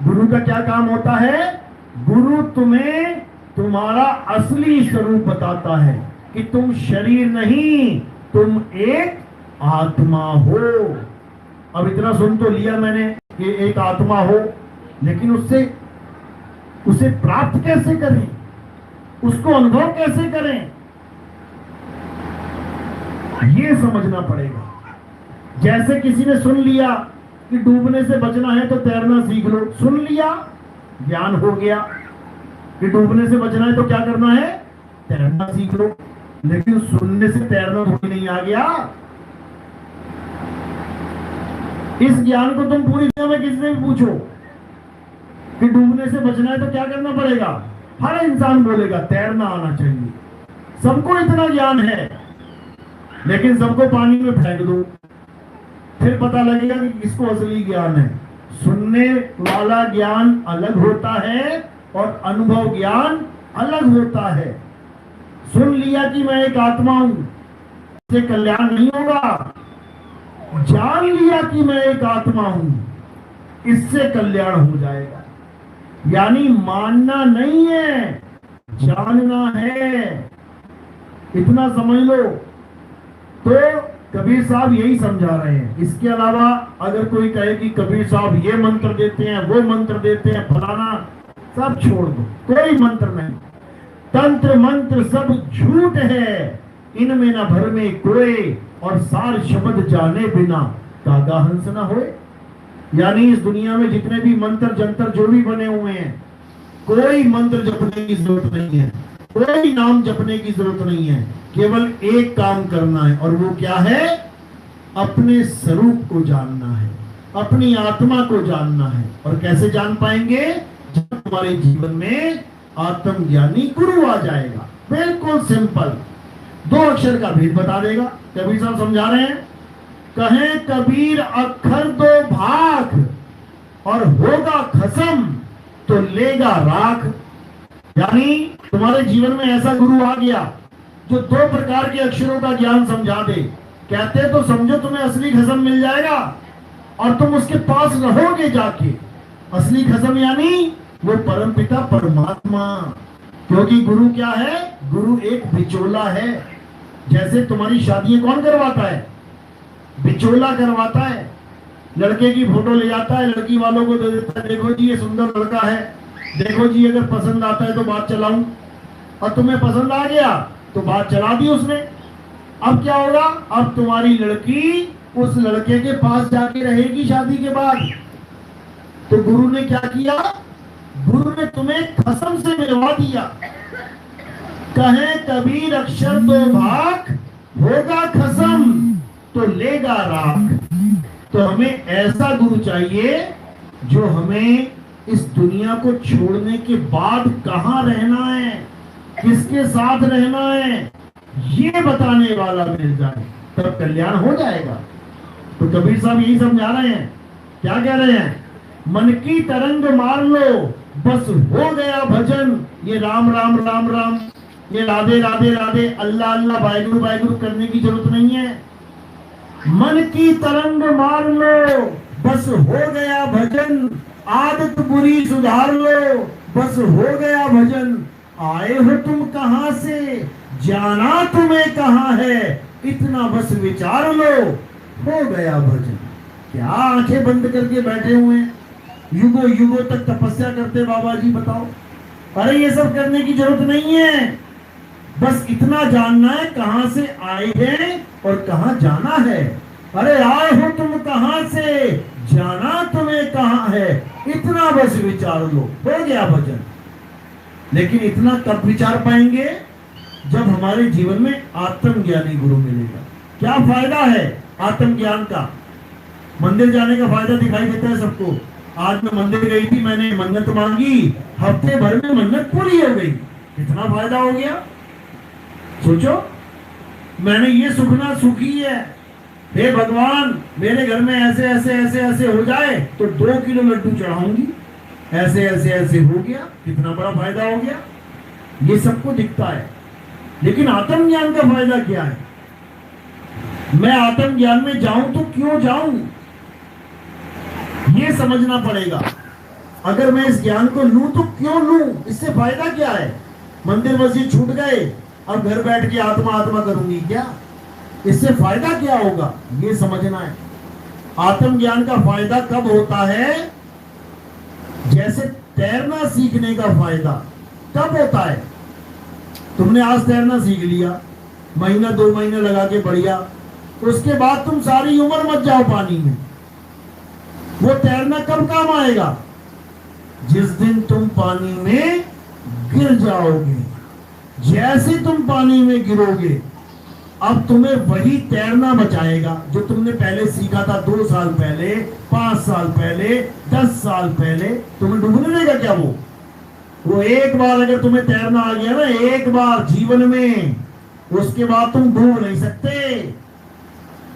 गुरु का क्या काम होता है? गुरु तुम्हें तुम्हारा असली स्वरूप बताता है कि तुम शरीर नहीं, तुम एक आत्मा हो। अब इतना सुन तो लिया मैंने कि एक आत्मा हो, लेकिन उसे प्राप्त कैसे करें? उसको अनुभव कैसे करें? ये समझना पड़ेगा। जैसे किसी ने सुन लिया कि डूबने से बचना है तो तैरना सीख लो, सुन लिया, ज्ञान हो गया कि डूबने से बचना है तो क्या करना है? तैरना सीख लो। लेकिन सुनने से तैरना थोड़ी नहीं आ गया। इस ज्ञान को तुम पूरी दुनिया में किसी से भी पूछो कि डूबने से बचना है तो क्या करना पड़ेगा, हर इंसान बोलेगा तैरना आना चाहिए। सबको इतना ज्ञान है, लेकिन सबको पानी में फेंक दो, फिर पता लगेगा कि किसको असली ज्ञान है। सुनने वाला ज्ञान अलग होता है और अनुभव ज्ञान अलग होता है। सुन लिया कि मैं एक आत्मा हूं, इससे कल्याण नहीं होगा। जान लिया कि मैं एक आत्मा हूं, इससे कल्याण हो जाएगा। यानी मानना नहीं है, जानना है। इतना समझ लो। तो कबीर साहब यही समझा रहे हैं। इसके अलावा अगर कोई कहे कि कबीर साहब ये मंत्र देते हैं, वो मंत्र देते हैं, फलाना, सब छोड़ दो, कोई मंत्र नहीं। तंत्र मंत्र सब झूठ है, इनमें न भर में कोई, और सार शब्द जाने बिना कागा हंस न होए। यानी इस दुनिया में जितने भी मंत्र जंतर जो भी बने हुए हैं, कोई मंत्र जपने की जरूरत नहीं है, कोई नाम जपने की जरूरत नहीं है। केवल एक काम करना है, और वो क्या है? अपने स्वरूप को जानना है। अपनी आत्मा को जानना है। और कैसे जान पाएंगे? जब तुम्हारे जीवन में आत्मज्ञानी गुरु आ जाएगा। बिल्कुल सिंपल, 2 अक्षर का भेद बता देगा। कबीर साहब समझा रहे हैं, कहें कबीर अक्षर 2 भाग और होगा खसम तो लेगा राख। यानी तुम्हारे जीवन में ऐसा गुरु आ गया जो 2 प्रकार के अक्षरों का ज्ञान समझा दे। कहते तो समझो तुम्हें असली खसम मिल जाएगा और तुम उसके पास रहोगे जाके। असली खसम यानी वो परमपिता परमात्मा। क्योंकि गुरु क्या है? गुरु एक बिचौला है। जैसे तुम्हारी शादी कौन करवाता है? बिचौला करवाता है। लड़के की फोटो ले जाता है, लड़की वालों को दे देता है, देखो जी ये सुंदर लड़का है, देखो जी अगर पसंद आता है तो बात चलाऊं। और तुम्हें पसंद आ गया तो बात चला दी उसने। अब क्या होगा? अब तुम्हारी लड़की उस लड़के के पास जाके रहेगी शादी के बाद। तो गुरु ने क्या किया? गुरु ने तुम्हें खसम से मिलवा दिया। कहे कबीर अक्षर 2 भाग होगा खसम तो लेगा राख। तो हमें ऐसा गुरु चाहिए जो हमें इस दुनिया को छोड़ने के बाद कहां रहना है, किसके साथ रहना है, ये बताने वाला मिल जाए, तब कल्याण हो जाएगा। तो कबीर साहब यही समझा रहे हैं। क्या कह रहे हैं? मन की तरंग मार लो बस हो गया भजन। ये राम राम राम राम, ये राधे राधे राधे, अल्लाह अल्लाह, वाहिगुरु वाहिगुरु करने की जरूरत नहीं है। मन की तरंग मार लो बस हो गया भजन। आदत बुरी सुधार लो बस हो गया भजन। आए हो तुम कहां से, जाना तुम्हें कहां है, इतना बस विचार लो हो गया भजन। क्या आंखें बंद करके बैठे हुए हैं, युगों युगों तक तपस्या करते बाबा जी? बताओ। अरे ये सब करने की जरूरत नहीं है। बस इतना जानना है कहां से आए हैं और कहां जाना है। अरे आए हो तुम कहां से, जाना तुम्हें कहां है, इतना बस विचार लो हो गया भजन। लेकिन इतना कब विचार पाएंगे? जब हमारे जीवन में आत्मज्ञानी गुरु मिलेगा। क्या फायदा है आत्मज्ञान का? मंदिर जाने का फायदा दिखाई देता है सबको। आज मैं मंदिर गई थी, मैंने मन्नत मांगी, हफ्ते भर में मन्नत पूरी हो गई। कितना फायदा हो गया सोचो। मैंने ये सुखना सुखी है, हे भगवान मेरे घर में ऐसे ऐसे ऐसे ऐसे हो जाए तो 2 किलो लड्डू चढ़ाऊंगी, ऐसे ऐसे ऐसे हो गया। कितना बड़ा फायदा हो गया। ये सबको दिखता है, लेकिन आत्मज्ञान का फायदा क्या है? मैं आत्मज्ञान में जाऊं तो क्यों जाऊं, ये समझना पड़ेगा। अगर मैं इस ज्ञान को लूं तो क्यों लूं, इससे फायदा क्या है? मंदिर मस्जिद छूट गए, अब घर बैठ के आत्मा आत्मा करूंगी क्या? इससे फायदा क्या होगा, ये समझना है। आत्मज्ञान का फायदा कब होता है? जैसे तैरना सीखने का फायदा कब होता है? तुमने आज तैरना सीख लिया, महीना 2 महीने लगा के बढ़िया, उसके बाद तुम सारी उम्र मत जाओ पानी में। वो तैरना कब काम आएगा? जिस दिन तुम पानी में गिर जाओगे। जैसे तुम पानी में गिरोगे, अब तुम्हें वही तैरना बचाएगा जो तुमने पहले सीखा था 2 साल पहले, 5 साल पहले, 10 साल पहले। तुम्हें डूबने देगा क्या वो एक बार अगर तुम्हें तैरना आ गया ना, एक बार जीवन में, उसके बाद तुम डूब नहीं सकते,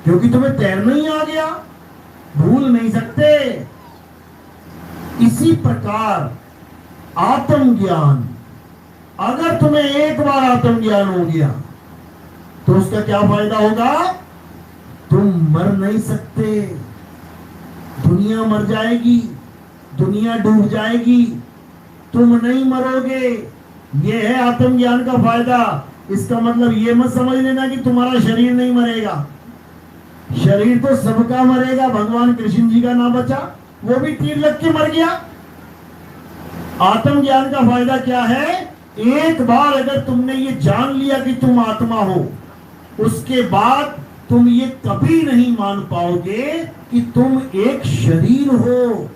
क्योंकि तुम्हें तैरना ही आ गया, भूल नहीं सकते। इसी प्रकार आत्मज्ञान, अगर तुम्हें एक बार आत्मज्ञान हो गया तो उसका क्या फायदा होगा? तुम मर नहीं सकते। दुनिया मर जाएगी, दुनिया डूब जाएगी, तुम नहीं मरोगे। यह है आत्मज्ञान का फायदा। इसका मतलब ये मत समझ लेना कि तुम्हारा शरीर नहीं मरेगा। शरीर तो सबका मरेगा। भगवान कृष्ण जी का ना बचा, वो भी तीर लग के मर गया। आत्मज्ञान का फायदा क्या है? एक बार अगर तुमने ये जान लिया कि तुम आत्मा हो, उसके बाद तुम ये कभी नहीं मान पाओगे कि तुम एक शरीर हो।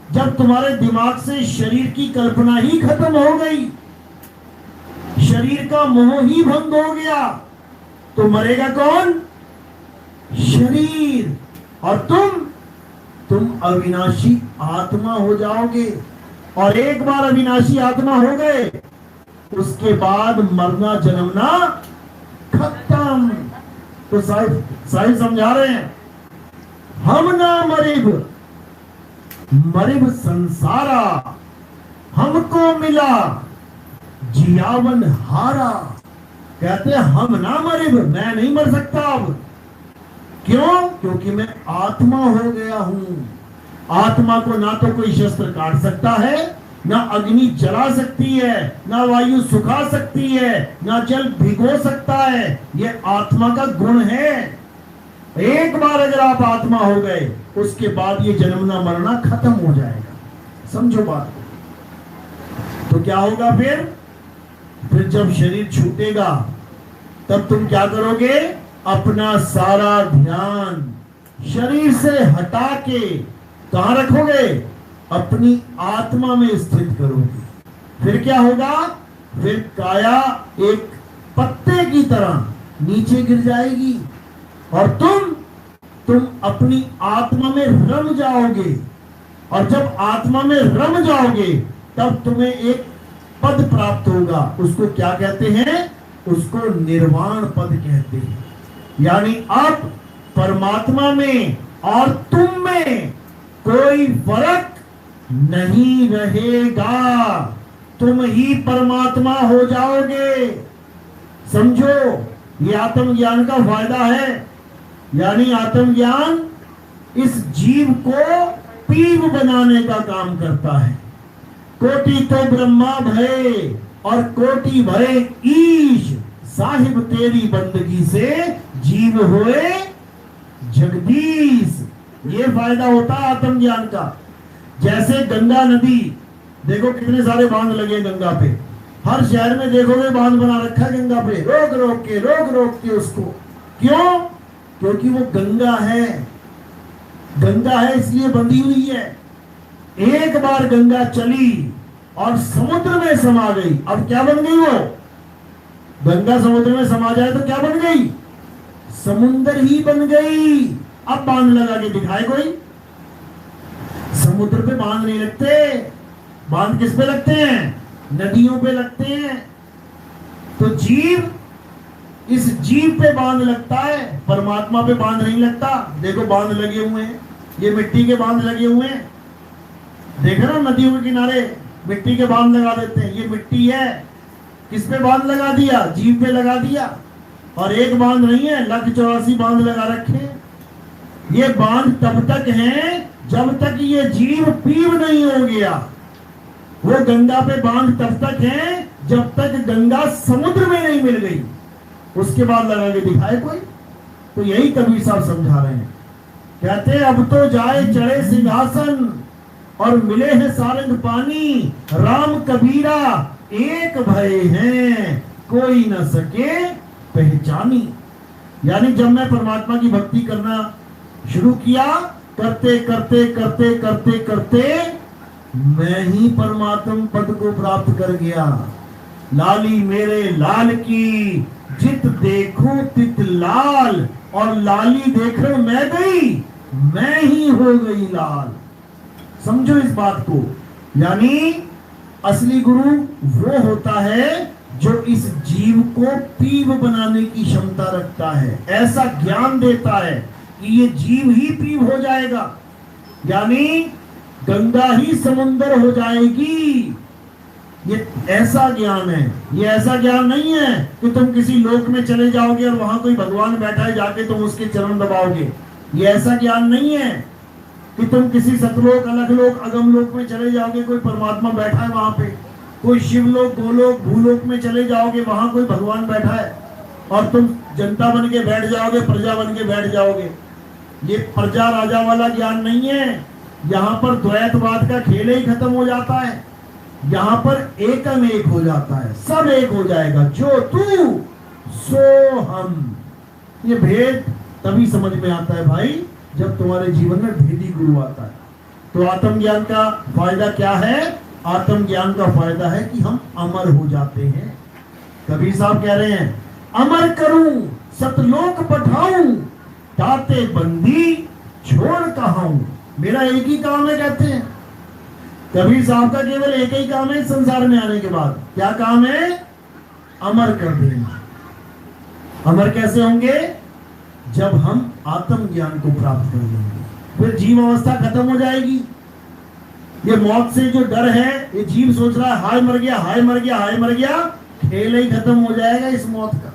जब तुम्हारे दिमाग से शरीर की कल्पना ही खत्म हो गई, शरीर का मोह ही भंग हो गया, तो मरेगा कौन? शरीर। और तुम अविनाशी आत्मा हो जाओगे। और एक बार अविनाशी आत्मा हो गए, उसके बाद मरना जन्मना खत्म। तो साहिब समझा रहे हैं, हम ना मरिब मरिब संसारा, हमको मिला जियावन हारा। कहते हैं हम ना मरिब, मैं नहीं मर सकता अब। क्यों? क्योंकि मैं आत्मा हो गया हूं। आत्मा को ना तो कोई शस्त्र काट सकता है, ना अग्नि जला सकती है, ना वायु सुखा सकती है, ना जल भिगो सकता है। ये आत्मा का गुण है। एक बार अगर आप आत्मा हो गए, उसके बाद ये जन्मना मरना खत्म हो जाएगा। समझो बात को। तो क्या होगा फिर जब शरीर छूटेगा, तब तुम क्या करोगे? अपना सारा ध्यान शरीर से हटा के कहां रखोगे? अपनी आत्मा में स्थित करोगे। फिर क्या होगा? फिर काया एक पत्ते की तरह नीचे गिर जाएगी और तुम अपनी आत्मा में रम जाओगे। और जब आत्मा में रम जाओगे, तब तुम्हें एक पद प्राप्त होगा। उसको क्या कहते हैं? उसको निर्वाण पद कहते हैं। यानी अब परमात्मा में और तुम में कोई फर्क नहीं रहेगा। तुम ही परमात्मा हो जाओगे। समझो, ये आत्मज्ञान का फायदा है। यानी आत्मज्ञान इस जीव को पीव बनाने का काम करता है। कोटि तो ब्रह्मा भय और कोटि भय ईश, साहिब तेरी बंदगी से जीव हुए जगदीश। ये फायदा होता है आत्मज्ञान का। जैसे गंगा नदी, देखो कितने सारे बांध लगे गंगा पे। हर शहर में देखोगे बांध बना रखा है गंगा पे, रोक रोक के उसको। क्यों? क्योंकि वो गंगा है। गंगा है इसलिए बंधी हुई है। एक बार गंगा चली और समुद्र में समा गई, अब क्या बन गई वो? गंगा समुद्र में समा जाए तो क्या बन गई? समुद्र ही बन गई। अब बांध लगा के दिखाए कोई? समुद्र पे बांध नहीं लगते। बांध किस पे लगते हैं? नदियों पे लगते हैं। तो जीव, इस जीव पे बांध लगता है, परमात्मा पे बांध नहीं लगता। देखो बांध लगे हुए हैं, ये मिट्टी के बांध लगे हुए हैं। देखो ना नदियों के किनारे मिट्टी के बांध लगा देते हैं। ये मिट्टी है, किस पे बांध लगा दिया? जीव पे लगा दिया। और एक बांध नहीं है, 184 बांध लगा रखे। ये बांध तब तक हैं जब तक ये जीव पीव नहीं हो गया। वो गंगा पे बांध तब तक है जब तक गंगा समुद्र में नहीं मिल गई। उसके बाद लगा के दिखाए कोई? तो यही कबीर साहब समझा रहे हैं। कहते हैं अब तो जाए चढ़े सिंहासन और मिले हैं सारंग पानी। राम कबीरा एक भय हैं, कोई न सके पहचानी। यानी जब मैं परमात्मा की भक्ति करना शुरू किया, करते करते करते करते करते मैं ही परमात्म पद को प्राप्त कर गया। लाली मेरे लाल की जित देखो तित लाल, और लाली देखकर मैं गई, मैं ही हो गई लाल। समझो इस बात को। यानी असली गुरु वो होता है जो इस जीव को पीव बनाने की क्षमता रखता है। ऐसा ज्ञान देता है कि ये जीव ही पीव हो जाएगा। यानी गंगा ही समुंदर हो जाएगी। ये ऐसा ज्ञान है। ये ऐसा ज्ञान नहीं है कि तुम किसी लोक में चले जाओगे और वहां कोई भगवान बैठा है, जाके तुम उसके चरण दबाओगे। ये ऐसा ज्ञान नहीं है कि तुम किसी सतलोक, अलगलोक, अगमलोक में चले जाओगे, कोई परमात्मा बैठा है वहां पे। कोई शिवलोक, गोलोक, भूलोक में चले जाओगे, वहां कोई भगवान बैठा है और तुम जनता बन के बैठ जाओगे, प्रजा बन के बैठ जाओगे। ये प्रजा राजा वाला ज्ञान नहीं है। यहाँ पर द्वैतवाद का खेल ही खत्म हो जाता है। यहाँ पर एकम एक हो जाता है, सब एक हो जाएगा। जो तू सो हम। ये भेद तभी समझ में आता है भाई जब तुम्हारे जीवन में भेदी गुरु आता है। तो आत्मज्ञान का फायदा क्या है? आत्मज्ञान का फायदा है कि हम अमर हो जाते हैं। कबीर साहब कह रहे हैं, अमर करूं सतलोक पठाऊं, ताते बंदी छोड़ कहाऊं। मेरा एक ही काम है कहते हैं। कबीर साहब का केवल एक ही काम है संसार में आने के बाद। क्या काम है? अमर कर देना। अमर कैसे होंगे? जब हम आत्म ज्ञान को प्राप्त कर लेंगे, फिर जीव अवस्था खत्म हो जाएगी। ये मौत से जो डर है, ये जीव सोच रहा है हाय मर गया, हाय मर गया, हाय मर गया, खेल ही खत्म हो जाएगा इस मौत का।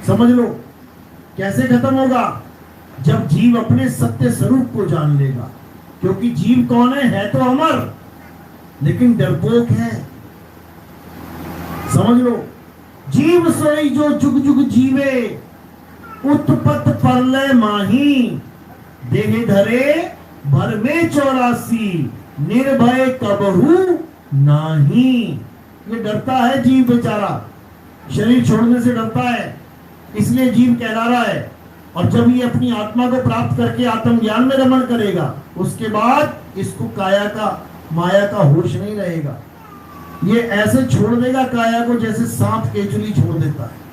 समझ लो कैसे खत्म होगा? जब जीव अपने सत्य स्वरूप को जान लेगा। क्योंकि जीव कौन है तो अमर, लेकिन डरपोक है। समझ लो, जीव सोई जो जुग जुग जीवे, उत्पत परलय माही, देह धरे भर में 84, निर्भय कबहू नाही। ये डरता है जीव बेचारा, शरीर छोड़ने से डरता है, इसलिए जीव कहला रहा है। और जब ये अपनी आत्मा को प्राप्त करके आत्मज्ञान में रमण करेगा, उसके बाद इसको काया का, माया का होश नहीं रहेगा। ये ऐसे छोड़ देगा काया को जैसे सांप केचुली छोड़ देता है।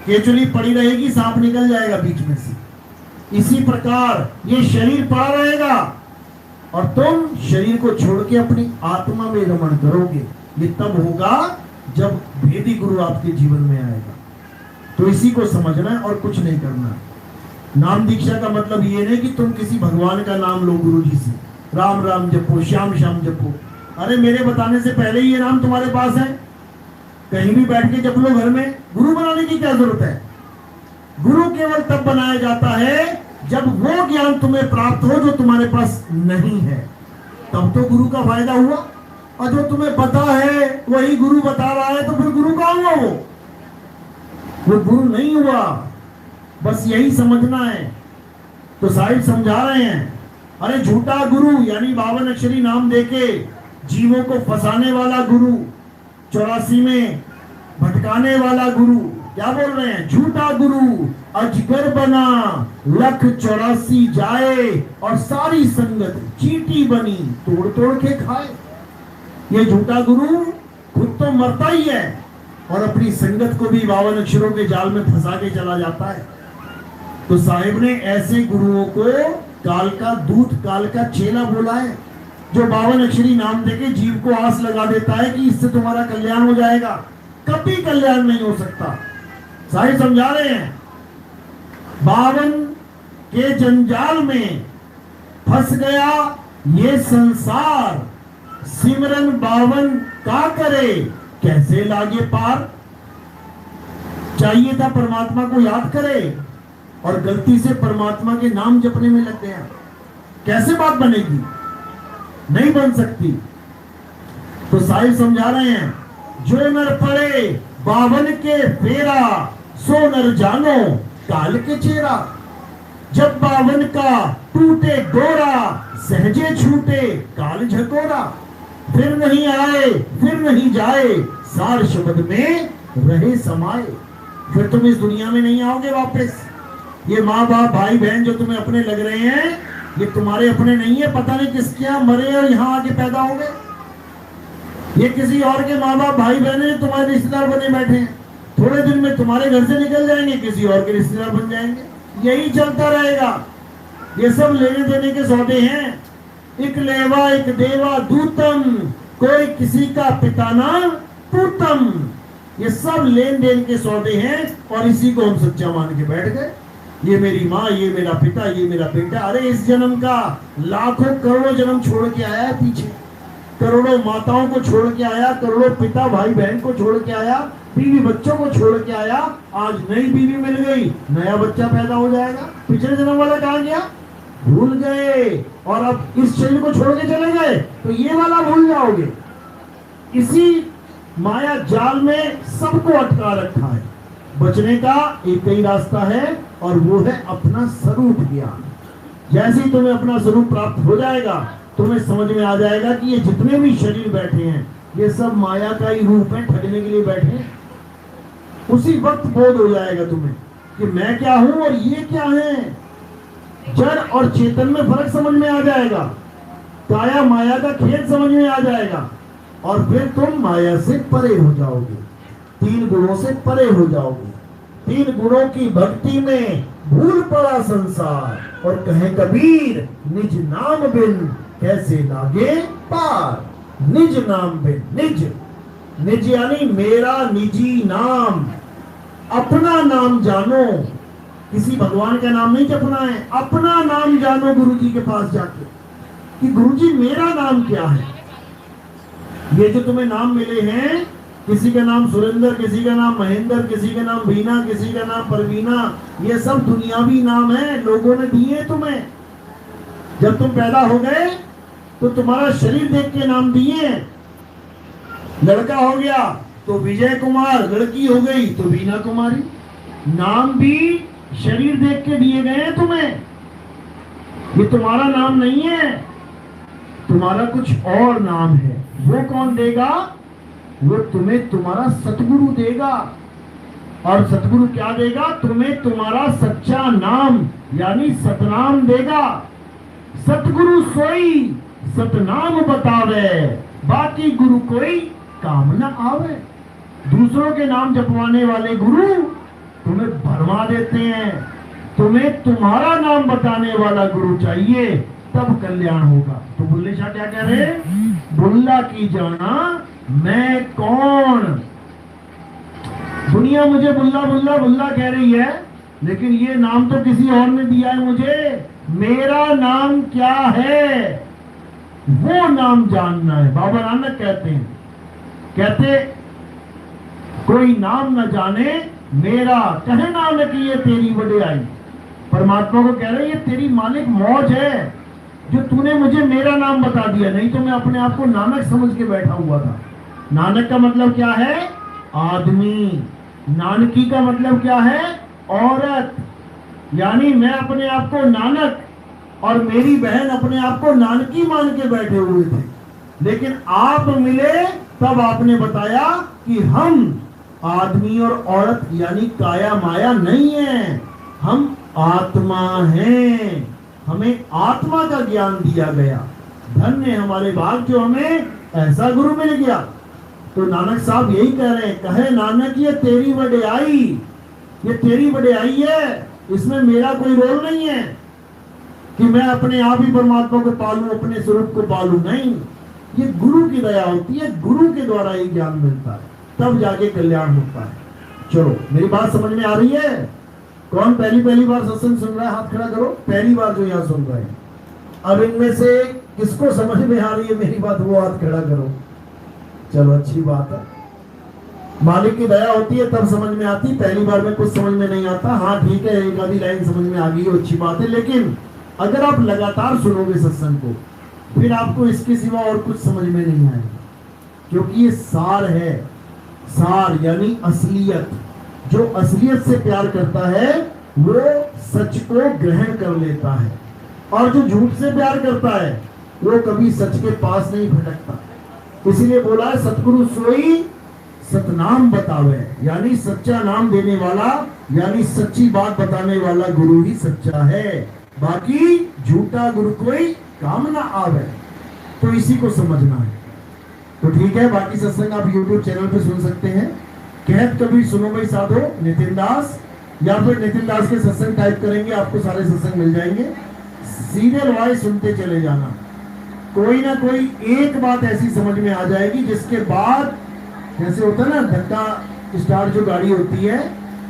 केचुली पड़ी रहेगी, सांप निकल जाएगा बीच में से। इसी प्रकार ये शरीर पड़ा रहेगा और तुम शरीर को छोड़ के अपनी आत्मा में रमण करोगे। ये तब होगा जब भेदी गुरु आपके जीवन में आएगा। तो इसी को समझना है और कुछ नहीं करना। नाम दीक्षा का मतलब ये नहीं कि तुम किसी भगवान का नाम लो गुरु जी से, राम राम जपो, श्याम श्याम जपो। अरे मेरे बताने से पहले ही ये नाम तुम्हारे पास है, कहीं भी बैठ के जप लो घर में। गुरु बनाने की क्या जरूरत है? गुरु केवल तब बनाया जाता है जब वो ज्ञान तुम्हें प्राप्त हो जो तुम्हारे पास नहीं है, तब तो गुरु का फायदा हुआ। और जो तुम्हें पता है वही गुरु बता रहा है, तो फिर गुरु कहाँ हुआ? वो गुरु नहीं हुआ। बस यही समझना है। तो साहिब समझा रहे हैं, अरे झूठा गुरु यानी 52 अक्षरी नाम देके जीवों को फंसाने वाला गुरु, 84 में भटकाने वाला गुरु, क्या बोल रहे हैं? झूठा गुरु अजगर बना, लख 84 जाए, और सारी संगत चींटी बनी, तोड़ तोड़ के खाए। ये झूठा गुरु खुद तो मरता ही है और अपनी संगत को भी 52 अक्षरों के जाल में फंसा के चला जाता है। तो साहिब ने ऐसे गुरुओं को काल का दूत, काल का चेला बोला है, जो 52 अक्षरी नाम देके जीव को आस लगा देता है कि इससे तुम्हारा कल्याण हो जाएगा। कभी कल्याण नहीं हो सकता। साहिब समझा रहे हैं, 52 के जंजाल में फंस गया ये संसार, सिमरन 52 का करे, कैसे लागे पार। चाहिए था परमात्मा को याद करे और गलती से परमात्मा के नाम जपने में लग गया, कैसे बात बनेगी? नहीं बन सकती। तो साहिब समझा रहे हैं, जो नर पड़े 52 के फेरा, सो नर जानो काल के चेहरा। जब 52 का टूटे डोरा, सहजे छूटे काल झकोरा। फिर नहीं आए फिर नहीं जाए, सार शब्द में रहे समाये। फिर तुम इस दुनिया में नहीं आओगे वापस। ये माँ बाप भाई बहन जो तुम्हें अपने लग रहे हैं, ये तुम्हारे अपने नहीं है। पता नहीं किसके यहाँ मरे और यहाँ आके पैदा हो गए। ये किसी और के माँ बाप भाई बहन है, तुम्हारे रिश्तेदार बने बैठे हैं। थोड़े दिन में तुम्हारे घर से निकल जाएंगे, किसी और के रिश्तेदार बन जाएंगे। यही चलता रहेगा। ये सब लेने देने के सौदे हैं। एक लेवा एक देवा दूतम, कोई किसी का पिता ना पूतम। ये सब लेन देन के सौदे हैं और इसी को हम सच्चा मान के बैठ गए। ये मेरी माँ, ये मेरा पिता, ये मेरा बेटा। अरे इस जन्म का लाखों करोड़ों जन्म छोड़ के आया है पीछे। करोड़ों माताओं को छोड़ के आया, करोड़ों पिता भाई बहन को छोड़ के आया, बीवी बच्चों को छोड़ के आया। आज नई बीवी मिल गई, नया बच्चा पैदा हो जाएगा। पिछले जन्म वाला कहाँ गया? भूल गए। और अब इस शरीर को छोड़ के चले गए तो ये वाला भूल जाओगे। इसी माया जाल में सबको अटका रखा है। बचने का एक ही रास्ता है और वो है अपना स्वरूप ज्ञान। जैसे ही तुम्हें अपना स्वरूप प्राप्त हो जाएगा, तुम्हें समझ में आ जाएगा कि ये जितने भी शरीर बैठे हैं, ये सब माया का ही रूप है, ठगने के लिए बैठे हैं। उसी वक्त बोध हो जाएगा तुम्हें कि मैं क्या हूं और ये क्या है। जड़ और चेतन में फर्क समझ में आ जाएगा। काया माया का खेल समझ में आ जाएगा और फिर तुम माया से परे हो जाओगे, 3 गुणों से परे हो जाओगे। 3 गुणों की भक्ति में भूल पड़ा संसार। और कहे कबीर निज नाम बिन कैसे लागे पार। निज नाम बिन, निज, निज यानी मेरा निजी नाम, अपना नाम जानो। किसी भगवान का नाम नहीं जपना है, अपना नाम जानो गुरु जी के पास जाके कि गुरु जी मेरा नाम क्या है। ये जो तुम्हें नाम मिले हैं, किसी का नाम सुरेंद्र, किसी का नाम महेंद्र, किसी का नाम बीना, किसी का नाम परवीना, ये सब दुनियावी नाम है, लोगों ने दिए तुम्हें। जब तुम पैदा हो गए तो तुम्हारा शरीर देख के नाम दिए। लड़का हो गया तो विजय कुमार, लड़की हो गई तो बीना कुमारी। नाम भी शरीर देख के दिए गए हैं तुम्हें। ये तुम्हारा नाम नहीं है, तुम्हारा कुछ और नाम है। वो कौन देगा? वो तुम्हें तुम्हारा सतगुरु देगा। और सतगुरु क्या देगा? तुम्हें तुम्हारा सच्चा नाम यानी सतनाम देगा। सतगुरु सोई सतनाम बतावे, बाकी गुरु कोई काम न आवे। दूसरों के नाम जपवाने वाले गुरु तुम्हें भरमा देते हैं। तुम्हें तुम्हारा नाम बताने वाला गुरु चाहिए, तब कल्याण होगा। तो बुल्ले शाह क्या कह रहे? बुल्ला की जाना मैं कौन। दुनिया मुझे बुल्ला बुल्ला बुल्ला कह रही है, लेकिन ये नाम तो किसी और ने दिया है मुझे। मेरा नाम क्या है वो नाम जानना है। बाबा नानक कहते कोई नाम न जाने मेरा, कहे नानक ये तेरी वडियाई। परमात्मा को कह रहे ये तेरी मालिक मौज है जो तूने मुझे मेरा नाम बता दिया, नहीं तो मैं अपने आप को नानक समझ के बैठा हुआ था। नानक का मतलब क्या है? आदमी। नानकी का मतलब क्या है? औरत। यानी मैं अपने आप को नानक और मेरी बहन अपने आप को नानकी मान के बैठे हुए थे, लेकिन आप मिले तब आपने बताया कि हम आदमी और औरत यानी काया माया नहीं है, हम आत्मा हैं। हमें आत्मा का ज्ञान दिया गया। धन्य हमारे भाग जो हमें ऐसा गुरु मिल गया। तो नानक साहब यही कह रहे हैं, कहे नानक ये तेरी वडियाई, ये तेरी वडियाई है, इसमें मेरा कोई रोल नहीं है कि मैं अपने आप ही परमात्मा को पालूं, अपने स्वरूप को पालूं। नहीं, ये गुरु की दया होती है, गुरु के द्वारा ही ज्ञान मिलता है, तब जाके कल्याण होता है। चलो मेरी बात समझ में आ रही है? कौन पहली बार सत्संग सुन रहा है? हाथ खड़ा करो। पहली बार जो यहाँ सुन रहे हैं, अब इनमें से किसको समझ में आ रही है मेरी बात, वो हाथ खड़ा करो। चलो अच्छी बात है। मालिक की दया होती है तब समझ में आती, पहली बार में कुछ समझ में नहीं आता। हाँ ठीक है, एक आधी लाइन समझ में आ गई, अच्छी बात है। लेकिन अगर आप लगातार सुनोगे सत्संग को, फिर आपको इसके सिवा और कुछ समझ में नहीं आएगा, क्योंकि ये सार है। सार यानी असलियत। जो असलियत से प्यार करता है वो सच को ग्रहण कर लेता है, और जो झूठ से प्यार करता है वो कभी सच के पास नहीं भटकता। इसीलिए बोला है सतगुरु सोई सतनाम बतावे, यानी सच्चा नाम देने वाला, यानी सच्ची बात बताने वाला गुरु ही सच्चा है, बाकी झूठा गुरु कोई काम ना आवे। तो इसी को समझना है। तो ठीक है, बाकी सत्संग आप YouTube चैनल पे सुन सकते हैं। कहत कबीर सुनो भाई साधो नितिन दास, या फिर नितिन दास के सत्संग टाइप करेंगे, आपको सारे सत्संग मिल जाएंगे। सीरियल वाइज सुनते चले जाना। कोई ना कोई एक बात ऐसी समझ में आ जाएगी जिसके बाद, जैसे होता है ना धक्का स्टार्ट, जो गाड़ी होती है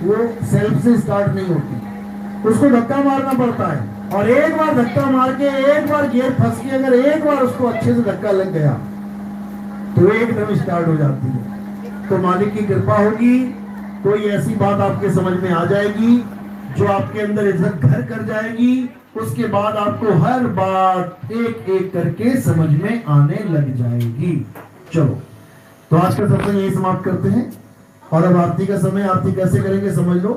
वो सेल्फ से स्टार्ट नहीं होती, उसको धक्का मारना पड़ता है। और एक बार धक्का मार के, एक बार गियर फंस के, अगर एक बार उसको अच्छे से धक्का लग गया तो एकदम स्टार्ट हो जाती है। तो मालिक की कृपा होगी, कोई ऐसी बात आपके समझ में आ जाएगी जो आपके अंदर इज्जत घर कर जाएगी। उसके बाद आपको हर बात एक एक करके समझ में आने लग जाएगी। चलो, तो आज का सत्संग यही समाप्त करते हैं। और अब आरती का समय, आरती कैसे करेंगे समझ लो।